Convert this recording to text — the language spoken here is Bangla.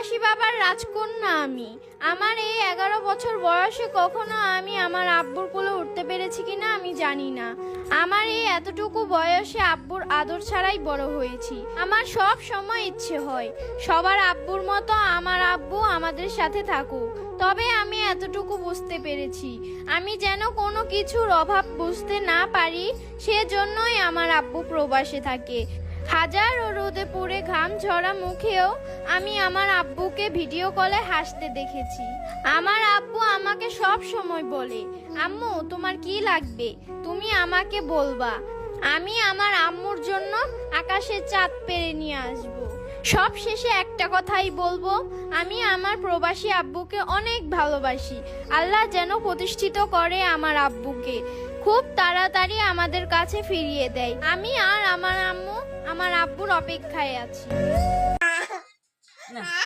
প্রবাসী বাবার রাজকন্যা আমি। আমার এই 11 বছর বয়সে কখনো আমি আমার আব্বুর কোলে উঠতে পেরেছি কিনা আমি জানি না। আমার এই এতটুকু বয়সে আব্বুর আদর ছাড়াই বড় হয়েছি। আমার সব সময় ইচ্ছে হয় সবার আব্বুর মতো আমার আব্বু আমাদের সাথে থাকুক। তবে আমি এতটুকু বুঝতে পেরেছি, আমি যেন কোনো কিছুর অভাব বুঝতে না পারি, সেজন্যই আমার আব্বু প্রবাসে থাকে। হাজারো রোদে পুড়ে ঘাম ঝরা মুখেও আমি আমার আব্বুকে ভিডিও কলে হাসতে দেখেছি। আমার আব্বু আমাকে সব সময় বলে, আম্মু তোমার কি লাগবে তুমি আমাকে বলবা, আমি আমার আম্মুর জন্য আকাশের চাঁদ পেরে নিয়ে আসব। সব শেষে একটা কথাই বলবো, আমি আমার প্রবাসী আব্বুকে অনেক ভালোবাসি। আল্লাহ যেন প্রতিষ্ঠিত করে আমার আব্বুকে, খুব তাড়াতাড়ি আমাদের কাছে ফিরিয়ে দেয়। আমি আর আমার আম্মু আমার আব্বুর অপেক্ষায় আছি।